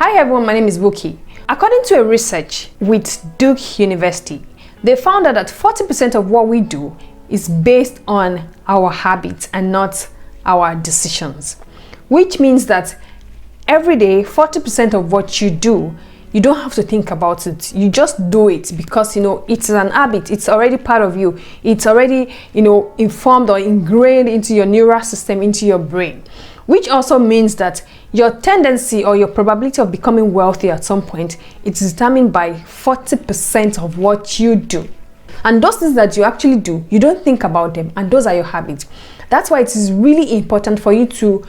Hi everyone, my name is Bukky. According to a research with Duke University, they found out that 40% of what we do is based on our habits and not our decisions. Which means that every day, 40% of what you do, you don't have to think about it. You just do it because, it's an habit. It's already part of you. It's already, informed or ingrained into your neural system, into your brain. Which also means that your tendency or your probability of becoming wealthy at some point is determined by 40% of what you do. And those things that you actually do, you don't think about them, and those are your habits. That's why it is really important for you to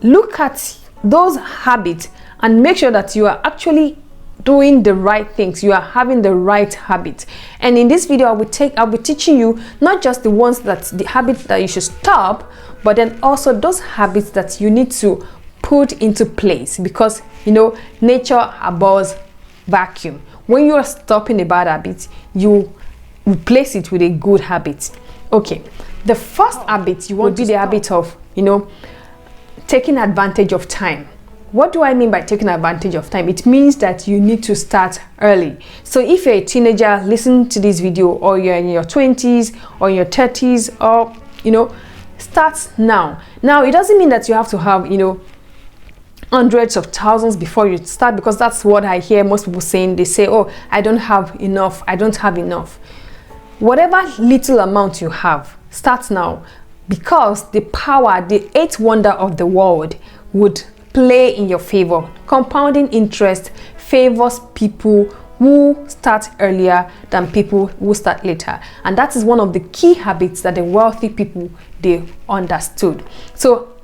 look at those habits and make sure that you are actually doing the right things, you are having the right habit. And in this video, I'll be teaching you not just the habits that you should stop, but then also those habits that you need to put into place, because nature abhors vacuum. When you are stopping a bad habit, you replace it with a good habit. Okay, the first habit you want to be the habit of taking advantage of time. What do I mean by taking advantage of time? It means that you need to start early. So if you're a teenager, listen to this video, or you're in your 20s or your 30s, or start now. Now, it doesn't mean that you have to have hundreds of thousands before you start, because that's what I hear most people saying. They say, oh, I don't have enough. Whatever little amount you have, start now, because the power, the eighth wonder of the world would play in your favor. Compounding interest favors people who start earlier than people who start later, and that is one of the key habits that the wealthy people, they understood. So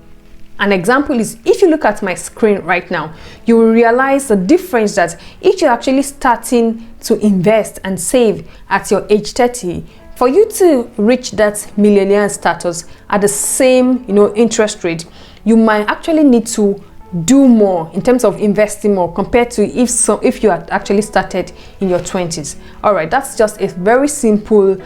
an example is, if you look at my screen right now, you will realize the difference that if you're actually starting to invest and save at your age 30, for you to reach that millionaire status at the same interest rate, you might actually need to do more in terms of investing more compared to if you had actually started in your 20s. All right, that's just a very simple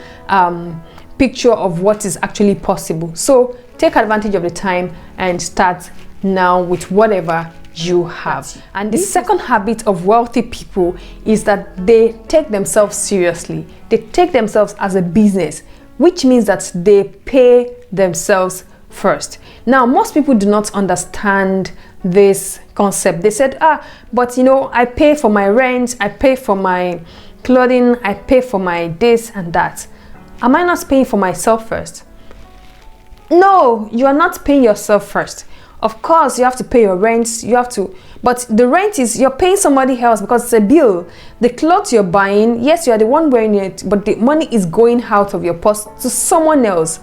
picture of what is actually possible. So take advantage of the time and start now with whatever you have. And the second habit of wealthy people is that they take themselves seriously. They take themselves as a business, which means that they pay themselves first. Now, most people do not understand this concept. They said, but I pay for my rent, I pay for my clothing, I pay for my this and that. Am I not paying for myself first? No, you are not paying yourself first. Of course, you have to pay your rent, but the rent is, you're paying somebody else because it's a bill. The clothes you're buying, yes, you are the one wearing it, but the money is going out of your purse to someone else.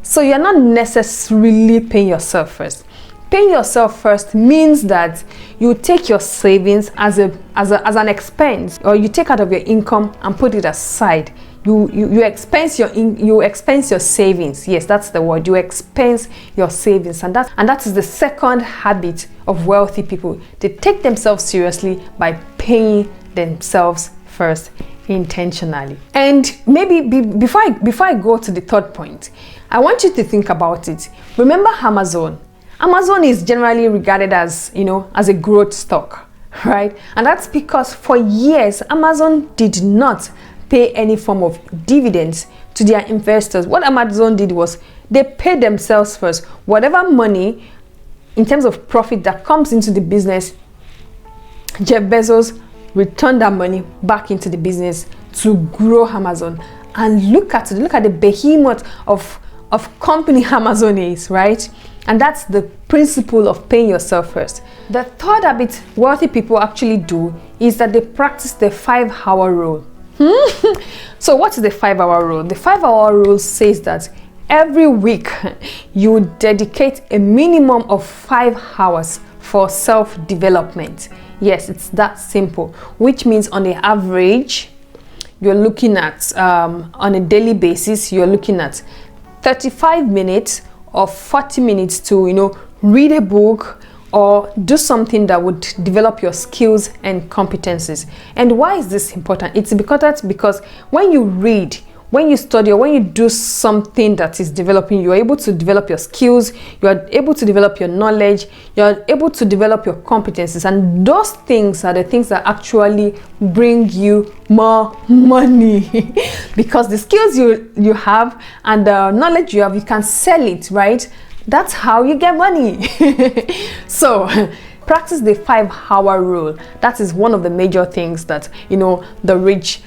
So you're not necessarily paying yourself first. Paying yourself first means that you take your savings as an expense, or you take out of your income and put it aside. You expense your savings. Yes, that's the word. You expense your savings, and that is the second habit of wealthy people. They take themselves seriously by paying themselves first intentionally. And maybe before I go to the third point, I want you to think about it. Remember Amazon. Amazon is generally regarded as, as a growth stock, right? And that's because for years, Amazon did not pay any form of dividends to their investors. What Amazon did was they paid themselves first. Whatever money, in terms of profit that comes into the business, Jeff Bezos returned that money back into the business to grow Amazon. And look at the behemoth of company Amazon is, right? And that's the principle of paying yourself first. The third habit wealthy people actually do is that they practice the 5-hour rule. So what is the 5-hour rule? The 5-hour rule says that every week you dedicate a minimum of 5 hours for self-development. Yes, it's that simple, which means on the average, you're looking at, on a daily basis, you're looking at 35 minutes or 40 minutes to, read a book or do something that would develop your skills and competencies. And why is this important? It's important because when you read, when you study or when you do something that is developing, you're able to develop your skills, you're able to develop your knowledge, you're able to develop your competencies, and those things are the things that actually bring you more money. Because the skills you have and the knowledge you have, you can sell it, right? That's how you get money. So practice the 5-hour rule. That is one of the major things that, you know, the rich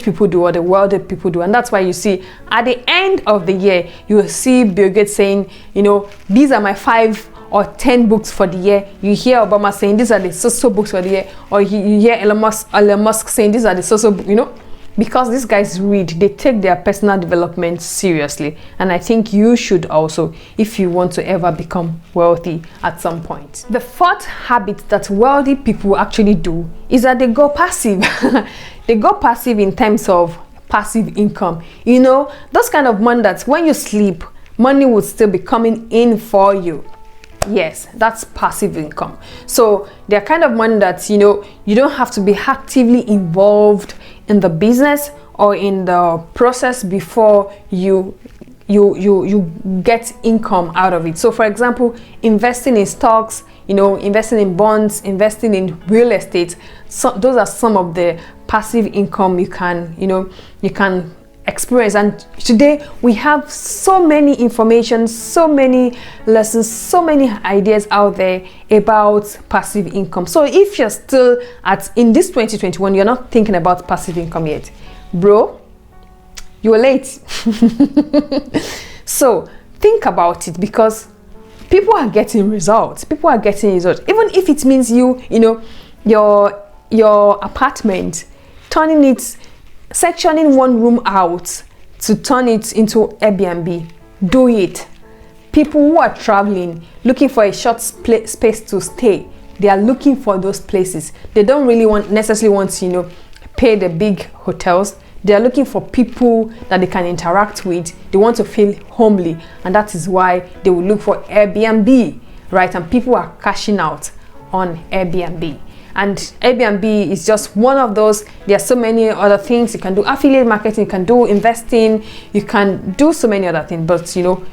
people do, or the wealthy people do. And that's why you see at the end of the year, you will see Bill Gates saying, you know, these are my 5 or 10 books for the year. You hear Obama saying these are the so books for the year, or you hear Elon Musk saying these are the so you know, because these guys read, they take their personal development seriously. And I think you should also, if you want to ever become wealthy at some point. The 4th habit that wealthy people actually do is that they go passive. They go passive in terms of passive income. You know, those kind of money that when you sleep, money will still be coming in for you. Yes, that's passive income. So they're kind of money that, you know, you don't have to be actively involved in the business or in the process before you get income out of it. So for example, investing in stocks, you know, investing in bonds, investing in real estate, so those are some of the passive income you can, you know, you can experience. And today we have so many information, so many lessons, so many ideas out there about passive income. So if you're still in this 2021, you're not thinking about passive income yet, bro, you're late. So think about it, because people are getting results. People are getting results, even if it means you know, your apartment, turning it, sectioning one room out to turn it into Airbnb. Do it. People who are traveling, looking for a short space to stay, they are looking for those places. They don't really necessarily want to, you know, pay the big hotels. They are looking for people that they can interact with. They want to feel homely, and that is why they will look for Airbnb, right? And people are cashing out on Airbnb. And Airbnb is just one of those. There are so many other things. You can do affiliate marketing, you can do investing, you can do so many other things. But, you know,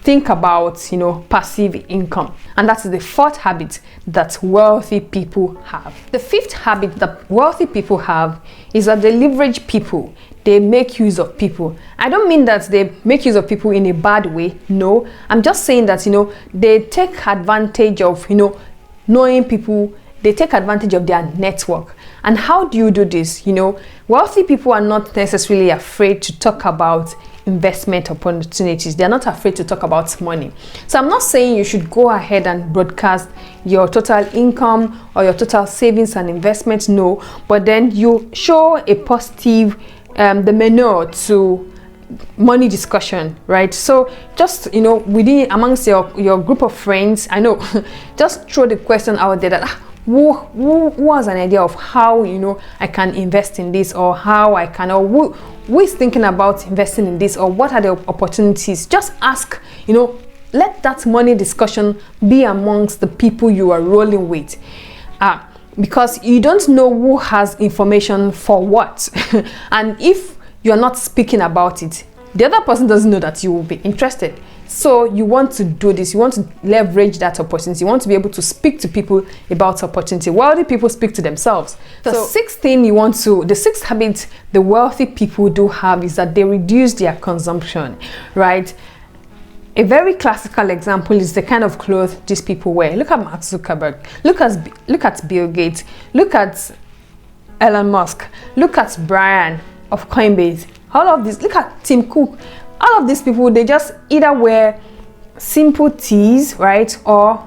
think about, you know, passive income. And that's the 4th habit that wealthy people have. The 5th habit that wealthy people have is that they leverage people. They make use of people. I don't mean that they make use of people in a bad way. No, I'm just saying that, you know, they take advantage of, you know, knowing people. They take advantage of their network. And how do you do this? You know, wealthy people are not necessarily afraid to talk about investment opportunities. They're not afraid to talk about money. So I'm not saying you should go ahead and broadcast your total income or your total savings and investments. No, but then you show a positive the manure to money discussion, right? So just, you know, within amongst your group of friends, I know, just throw the question out there that who has an idea of how, you know, I can invest in this, or how I can, or who is thinking about investing in this, or what are the opportunities. Just ask, you know, let that money discussion be amongst the people you are rolling with, because you don't know who has information for what. And if you're not speaking about it, the other person doesn't know that you will be interested. So you want to do this, you want to leverage that opportunity, you want to be able to speak to people about opportunity. Wealthy people speak to themselves. The 6th habit the wealthy people do have is that they reduce their consumption, right? A very classical example is the kind of clothes these people wear. Look at Mark Zuckerberg, look at Bill Gates, look at Elon Musk, look at Brian of Coinbase, all of this, look at Tim Cook. All of these people, they just either wear simple tees, right, or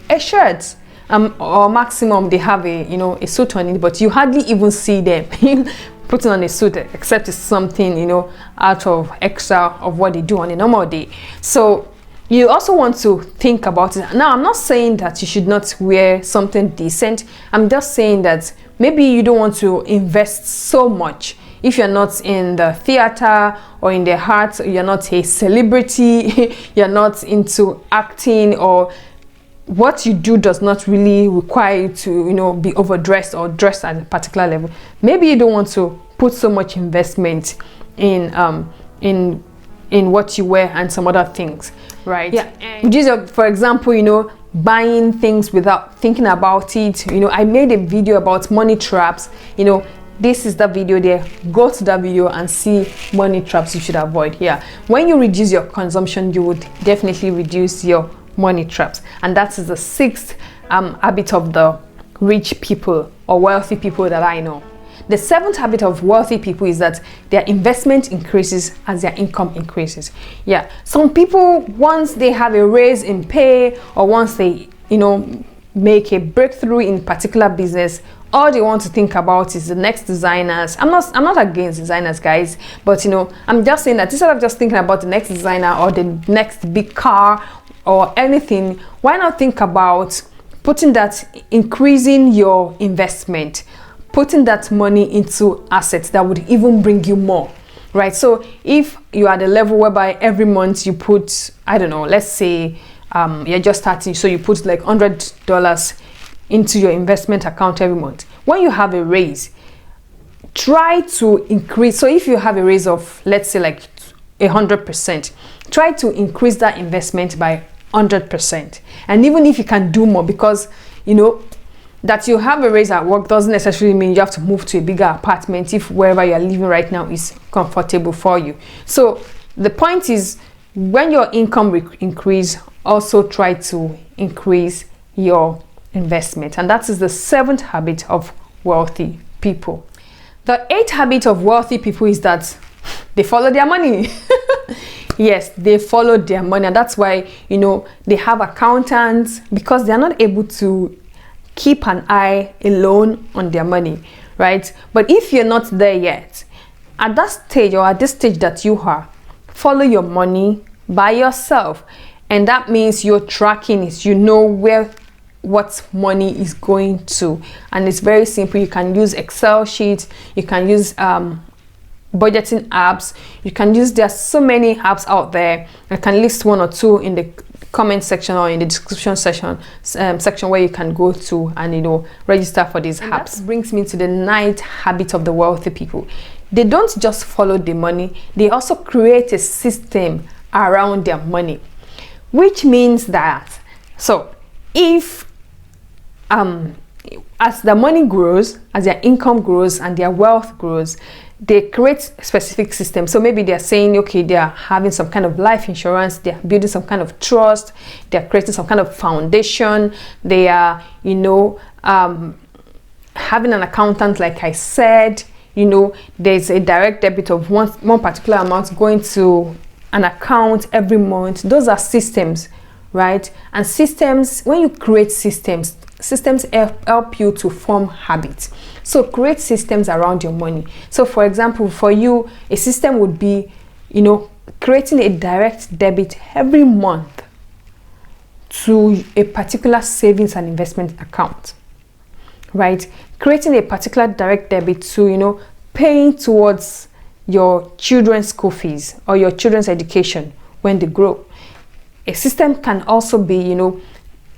a shirt, or maximum they have a suit on it, but you hardly even see them putting on a suit, except it's something, you know, out of extra of what they do on a normal day. So you also want to think about it. Now, I'm not saying that you should not wear something decent. I'm just saying that maybe you don't want to invest so much. If you're not in the theater or in the arts, you're not a celebrity, you're not into acting, or what you do does not really require you to, you know, be overdressed or dressed at a particular level. Maybe you don't want to put so much investment in what you wear and some other things, right? Yeah. And for example, buying things without thinking about it. I made a video about money traps. This is the video there. Go to that video and see money traps you should avoid. Yeah, when you reduce your consumption, you would definitely reduce your money traps. And that is the 6th habit of the rich people or wealthy people that I know. The 7th habit of wealthy people is that their investment increases as their income increases. Yeah, some people, once they have a raise in pay, or once they make a breakthrough in particular business, all they want to think about is the next designers. I'm not against designers, guys, but I'm just saying that instead of just thinking about the next designer or the next big car or anything, why not think about increasing your investment, putting that money into assets that would even bring you more, right? So if you are at the level whereby every month you put, I don't know, let's say you're just starting, so you put like $100 into your investment account every month. When you have a raise, try to increase. So if you have a raise of, let's say, like 100%, try to increase that investment by 100%. And even if you can do more, because that you have a raise at work doesn't necessarily mean you have to move to a bigger apartment if wherever you're living right now is comfortable for you. So the point is, when your income increase, also try to increase your investment. And that is the 7th habit of wealthy people. The 8th habit of wealthy people is that they follow their money. Yes, they follow their money, and that's why they have accountants, because they're not able to keep an eye alone on their money, right? But if you're not there yet, at that stage, or at this stage that you are, follow your money by yourself. And that means you're tracking it. What money is going to, and it's very simple. You can use Excel sheets, you can use budgeting apps, you can use, there's so many apps out there. I can list 1 or 2 in the comment section or in the description section where you can go to and register for these apps. That brings me to the 9th habit of the wealthy people. They don't just follow the money, they also create a system around their money, which means that, so if as the money grows, as their income grows and their wealth grows, they create specific systems. So maybe they're saying, okay, they're having some kind of life insurance, they're building some kind of trust, they're creating some kind of foundation, they are, having an accountant, like I said, there's a direct debit of one particular amount going to an account every month. Those are systems, right? And systems, when you create systems help you to form habits. So create systems around your money. So for example, for you, a system would be, creating a direct debit every month to a particular savings and investment account, right? Creating a particular direct debit to, paying towards your children's school fees or your children's education when they grow. A system can also be,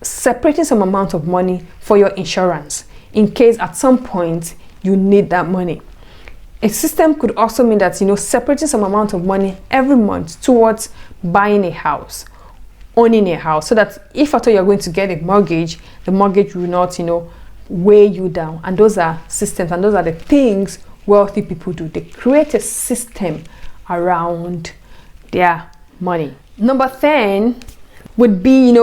separating some amount of money for your insurance in case at some point you need that money. A system could also mean that, separating some amount of money every month towards buying a house, owning a house, so that if at all you're going to get a mortgage, the mortgage will not, weigh you down. And those are systems, and those are the things wealthy people do. They create a system around their money. Number 10 would be,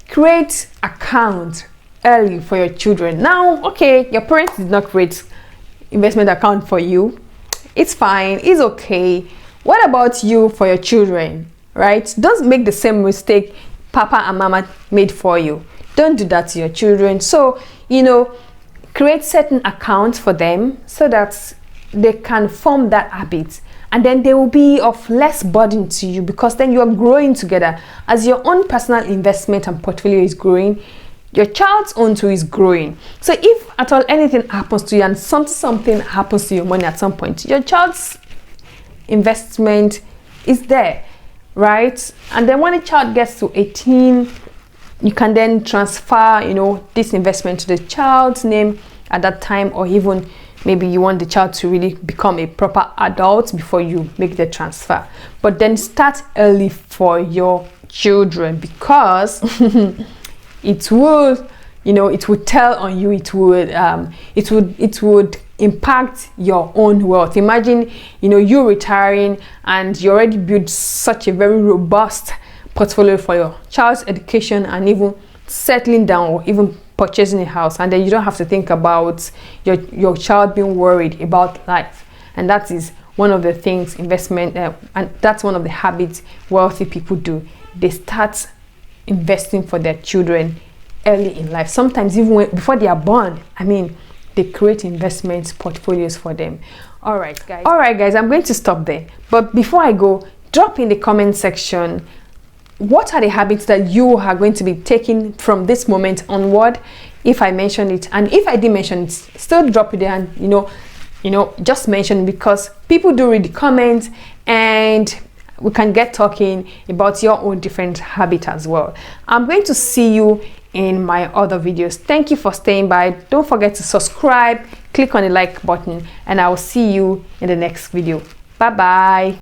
create account early for your children. Now, okay, your parents did not create investment account for you. It's fine, it's okay. What about you for your children, right? Don't make the same mistake Papa and Mama made for you. Don't do that to your children. So, create certain accounts for them so that they can form that habit, and then they will be of less burden to you, because then you are growing together. As your own personal investment and portfolio is growing, your child's own too is growing. So if at all anything happens to you and something happens to your money at some point, your child's investment is there, right? And then when a child gets to 18, you can then transfer, this investment to the child's name at that time, or even maybe you want the child to really become a proper adult before you make the transfer. But then start early for your children, because it will, you know, it would tell on you. It would impact your own wealth. Imagine, you know, you retiring and you already built such a very robust portfolio for your child's education and even settling down or even purchasing a house, and then you don't have to think about your child being worried about life. And that is one of the things investment and that's one of the habits wealthy people do. They start investing for their children early in life, sometimes even before they are born. I mean, they create investment portfolios for them. All right guys, I'm going to stop there, but before I go, drop in the comment section what are the habits that you are going to be taking from this moment onward. If I mention it, and if I did mention it, still drop it there, and you know, just mention it, because people do read the comments and we can get talking about your own different habit as well. I'm going to see you in my other videos. Thank you for staying by. Don't forget to subscribe, click on the like button, and I will see you in the next video. Bye bye.